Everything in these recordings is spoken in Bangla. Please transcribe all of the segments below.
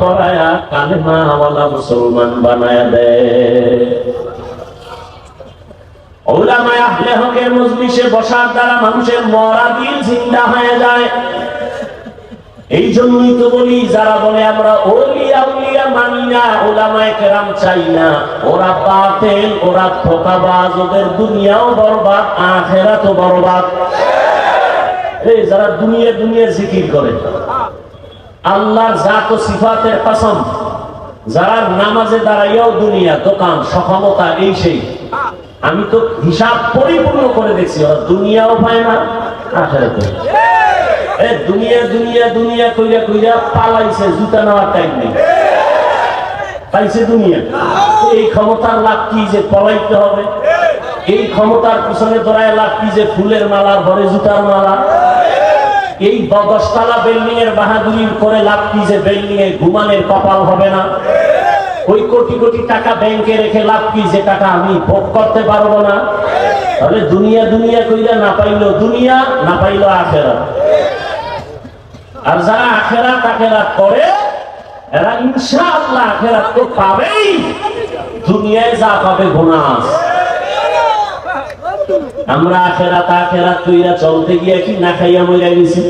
পড়ায়া কালেমাওয়ালা মুসলমান বানায়া দেয়। উলামায়ে আহলে হকের মজলিসে বসার দ্বারা মানুষের মরা দিল জিন্দা হয়ে যায়। এই জন্যই তো বলি, যারা বলে আমরা ওলিয়া উলিয়া মানি না, উলামায়ে কেরাম চাই না, ওরা বাতিল, ওরা ধোঁকাবাজ, ওদের দুনিয়াও বরবাদ, আখিরাতও বরবাদ। এই যারা দুনিয়া দুনিয়া জিকির করে, আল্লাহর জাত ও সিফাতের কসম, যারা নামাজে দাঁড়াইয়াও দুনিয়া, দোকান, সক্ষমতা, এই সেই, আমি তো হিসাব পরিপূর্ণ করে দেখছি, ওরা দুনিয়াও পায় না, আখিরাতও। দুনিয়া দুনিয়া দুনিয়া কইরা কইরা পালাইছে, জুতা নেওয়ার টাইম নেই, পাইছে দুনিয়া। এই ক্ষমতার লাভ কি যে পলাইতে হবে? এই ক্ষমতার পিছনে দৌড়ায় লাভ কি যে ফুলের মালার ভরে জুতার মালা? এই 10 তলা বিল্ডিং এর বাহাদুরি করে লাভ কি যে বিল্ডিং এ ঘুমানের কপাল হবে না? ওই কোটি কোটি টাকা ব্যাংকে রেখে লাভ কি যে টাকা আমি ভোগ করতে পারবো না? তাহলে দুনিয়া দুনিয়া কইরা না পাইলো দুনিয়া, না পাইলো আখিরাত। আর যারা আখিরাত আখিরাত করে, এরা ইনশাআল্লাহ আখিরাত তো পাবেই, দুনিয়ায় যা পাবে বোনাস। আমরা আখিরাত আখিরাত কইরা চলতে গিয়ে কি না খাইয়া মইরা গেছি?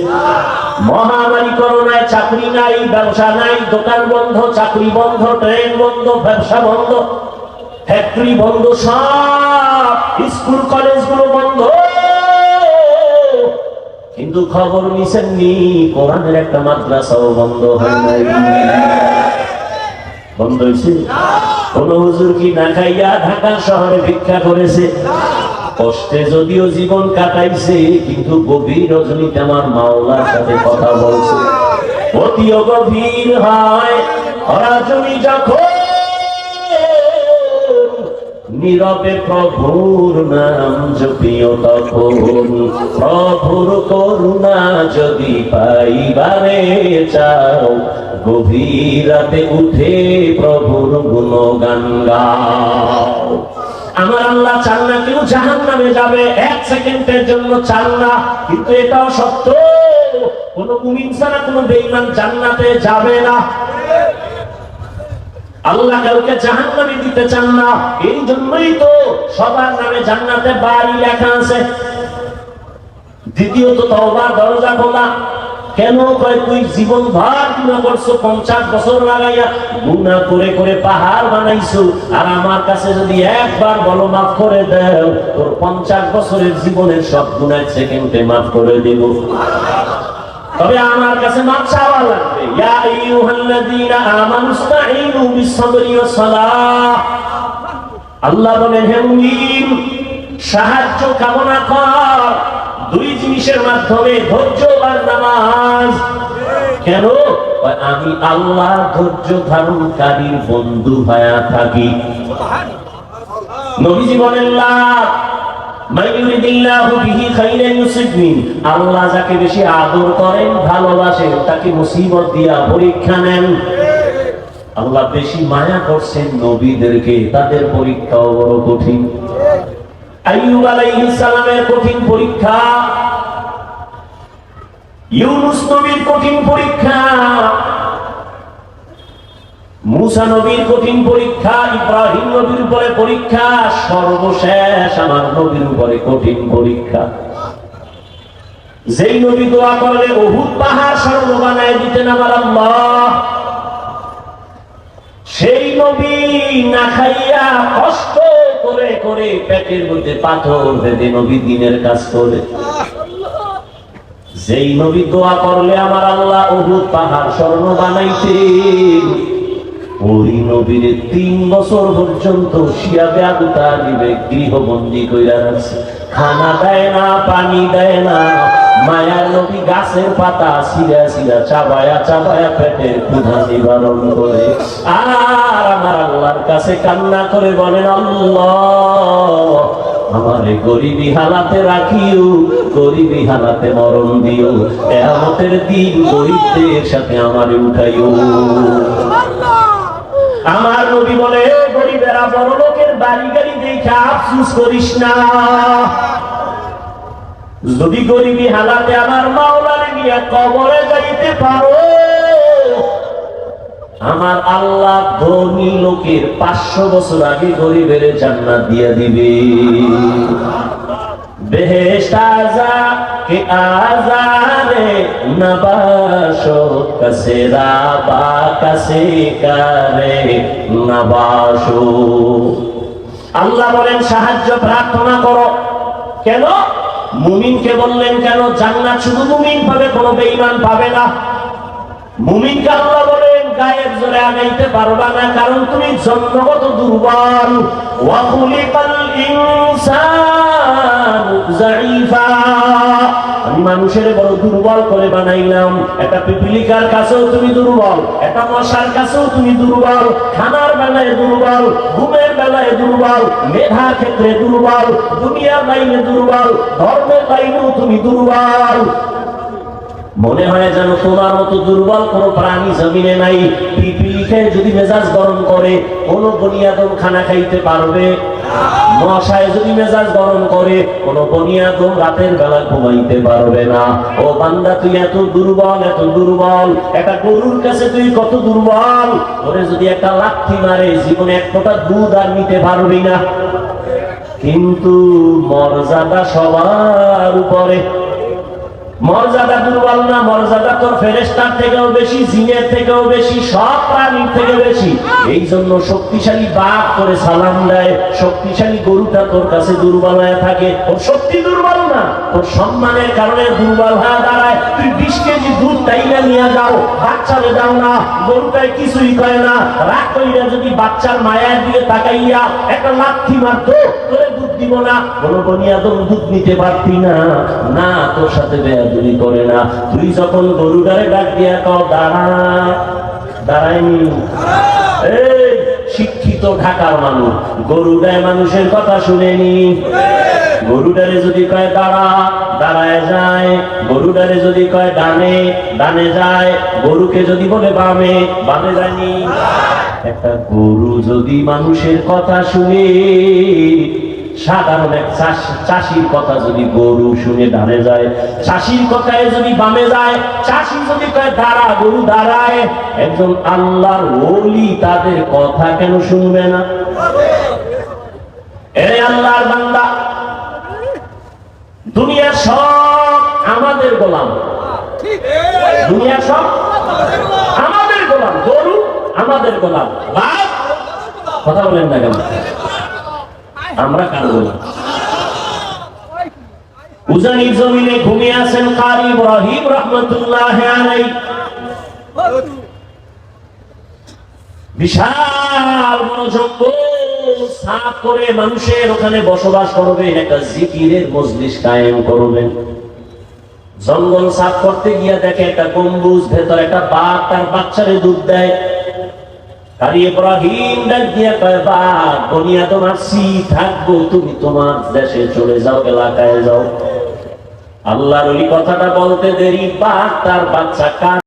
মহামারী করোনায় চাকরি নাই, ব্যবসা নাই, দোকান বন্ধ, চাকরি বন্ধ, ট্রেন বন্ধ, ব্যবসা বন্ধ, ফ্যাক্টরি বন্ধ, সব স্কুল কলেজগুলো বন্ধ। কিন্তু খবর নিছেননি, কোরআনের একটা মাদ্রাসাও বন্ধ হয় নাই। বন্ধ হয়েছে? কোন হুজুর কি না খাইয়া ঢাকা শহরে ভিক্ষা করেছে? কষ্টে যদিও জীবন কাটাইছে, কিন্তু গভীর রজনীতে আমার মাওলার সাথে কথা বলছে। অতিও গভীর হয় রজনী যখন, নীরবে প্রভুর নাম জপিও তখন। প্রভুর করুণা যদি পাইবারে চাও, গভীর রাতে উঠে প্রভুর গুণগান গাও। আমার আল্লাহ চান না কেউ জাহান্নামে যাবে, 1 সেকেন্ডের জন্য চান না, কিন্তু এটাও সত্য, কোন মুমিন ছাড়া কোন বেঈমান জান্নাতে যাবে না। আল্লাহ কাউকে জাহান্নামে দিতে চান না, এই জন্যই তো সবার নামে জান্নাতে বাড়ি লেখা আছে। দ্বিতীয়ত তওবার দরজা খোলা। কেন? কয় তুই জীবন ভর গুনাহ করছো, 50 বছর লাগাইয়া গুনাহ করে করে পাহাড় বানাইছো, আর আমার কাছে যদি একবার বলো মাফ করে দাও, তোর 50 বছরের জীবনের সব গুনাহ সেকেন্ডে মাফ করে দেব। তবে আমার কাছে মাফ চাওয়া লাগবে। ইয়া আইয়ুহাল্লাযীনা আমানু ইসতাঈনু বিস-সাবরি ওয়াস-সালাহ। আল্লাহ বলেন, হে মুমিন, সাহায্য কামনা কর 2 জিনিসের মাধ্যমে, ধৈর্য আর নামাজ। কেন? আমি আল্লাহ ধৈর্য ধারণকারীর বন্ধু হয়ে থাকি। নবীজি বলেন, আল্লাহ যাকে বেশি আদর করেন, ভালোবাসেন, তাকে মুসিবত দিয়া পরীক্ষা নেন। আল্লাহ বেশি মায়া করছেন নবীদেরকে, তাদের পরীক্ষাও বড় কঠিন। আইয়ুব আলাইহিস সালামের কঠিন পরীক্ষা, ইউনূস নবীর কঠিন পরীক্ষা, মুসা নবীর কঠিন পরীক্ষা, ইব্রাহিম নবীর উপরে পরীক্ষা, সর্বশেষ আমার নবীর উপরে কঠিন পরীক্ষা। যেই নবী দোয়া করলে উহুদ পাহাড় স্বর্ণ বানায় দিতেন আমার আল্লাহ, সেই নবী না খাইয়া কষ্ট করে করে পেটের মধ্যে পাথর বেঁধে নবী দ্বীনের কাজ করে। যেই নবী দোয়া করলে আমার আল্লাহ উহুদ পাহাড় স্বর্ণ বানাইতেন, ওই নবীর 3 বছর পর্যন্ত শিয়াবে আবু তালিবে গৃহবন্দী কইরা রাখছে। খানা দেয় না, পানি দেয় না। মায়ার নবী গাছের পাতা ছিঁড়া ছিঁড়া চাবায়া চাবায়া পেটের ক্ষুধা নিবারণ করে। আর আমার আল্লাহর কাছে কান্না করে বলেন, আল্লাহ আমারে গরিবী হালাতে রাখিও, গরিবী হালাতে মরণ দিও, কিয়ামতের দিন গরিবদের সাথে আমারে উঠাইও। আমার নবী বলে, গরিবেরা বড় লোকের বাড়ি গাড়ি দেখে আফসোস করিস না। যদি গরিবী হালাতে আমার মাওলারে নিয়ে কবরে যাইতে পারো, আমার আল্লাহ ধনী লোকের 500 বছর আগে গরিবের জান্নাত দিয়ে দিবে। বেহেশত আযা কে আযারে নবাশো কাসে রাবা কাসে কারে নবাশো। আল্লাহ বলেন সাহায্য প্রার্থনা করো। কেন? মুমিনকে বললেন কেন? জান্নাত শুধু মুমিন পাবে, কোনো বেঈমান পাবে না। মুমিনকে আল্লাহ বলেন গায়ের জোরে আনাইতে পারবা না, কারণ তুমি জন্মগত দুর্বল। ওয়া খুলিকাল ইনসানু যায়ীফা, আমি মানুষের বড় দুর্বল করে বানাইলাম। একটা পিপিলিকার কাছেও তুমি দুর্বল, একটা মশার কাছেও তুমি দুর্বল, খানার বেলায় দুর্বল, ঘুমের বেলায় দুর্বল, মেধার ক্ষেত্রে দুর্বল, দুনিয়ার লাইনে দুর্বল, ধর্মের লাইনেও তুমি দুর্বল। মনে হয় যেন তোমার মতো দুর্বল কোন প্রাণী জমিনে নাই। পিপিলিকে যদি মেজাজ গরম করে, কোন বনিয়াদম খানা খাইতে পারবে? মশায় যদি মেজাজ গরম করে, কোন বনিয়াদম রাতের বেলা ঘুমাইতে পারবে না। ও বান্দা, তুই এত দুর্বল, এত দুর্বল। একটা গরুর কাছে তুই কত দুর্বল। ওরে যদি একটা লাথি মারে, জীবনে এক ফোঁটা দুধ আর নিতে পারবি না। কিন্তু মর্যাদা সবার উপরে। মর্যাদা দুর্বল না, মর্যাদা তোর ফেরেশতার থেকেও বেশি, জিনের থেকেও বেশি, সব প্রাণীর থেকে বেশি। এই জন্য শক্তিশালী বাঘ করে সালাম দেয়, শক্তিশালী গরুটা তোর কাছে দুর্বল হয়ে থাকে। ওর শক্তি দুর্বল না, তোর সম্মানের কারণে দুর্বল হয়ে দাঁড়ায়। তুই 20 কেজি দুধ টাইনা নিয়ে যাও, বাচ্চারে দাও না, গরুটায় কিছুই করে না। রাগ কইরা যদি বাচ্চার মায়ের দিকে তাকাইয়া একটা লাথি মারতো, তোরে দুধ দিব না। কোনো বনিয়াদম দুধ নিতে পারতি না। না, তোর সাথে বেয়াদবি করে না। তুই যখন গরুটারে ডাক দিয়া কও দাঁড়া, দাঁড়ায়নি। এই শিক্ষিত ঢাকার মানুষ গরুটায় মানুষের কথা শুনেনি। গরুটারে যদি কয় দাঁড়া, দাঁড়ায় যায়। গরুটারে যদি কয় ডানে, ডানে যায়। গরুকে যদি বলে বামে, বামে যায়নি। একটা গরু যদি মানুষের কথা শুনে, সাধারণ এক চাষির কথা যদি গরু শুনে ডানে যায়, চাষির কথায় যদি বামে যায়, চাষি যদি কয় দাঁড়া, গরু দাঁড়ায়। একজন আল্লাহর ওলি তাদের কথা কেন শুনবে না? এই আল্লাহর বান্দা, দুনিয়া সব আমাদের গোলাম। দুনিয়া সব আমাদের গোলাম। গরু আমাদের গোলাম, বাঘ কথা বলেন না কেন? আমরা কার গোলাম? উজানির জমিনে ঘুমিয়ে আছেন কারি ইব্রাহিম রাহমাতুল্লাহ আলাইহি। বিশাল বড় জঙ্গল সাফ করে মানুষের ওখানে বসবাস করবে, একটা জিকিরের মজলিস কায়েম করবেন। জঙ্গল সাফ করতে গিয়া দেখে একটা গম্বুজ, ভেতর একটা বাঘ তার বাচ্চারে দুধ দেয়। কারি ইব্রাহিম ডাক দিয়া কয়, বাঘ বনিয়াদম আসছি, থাকবো, তুমি তোমার দেশে চলে যাও, এলাকায় যাও। আল্লাহর ওলি কথাটা বলতে দেরি, বাঘ তার বাচ্চা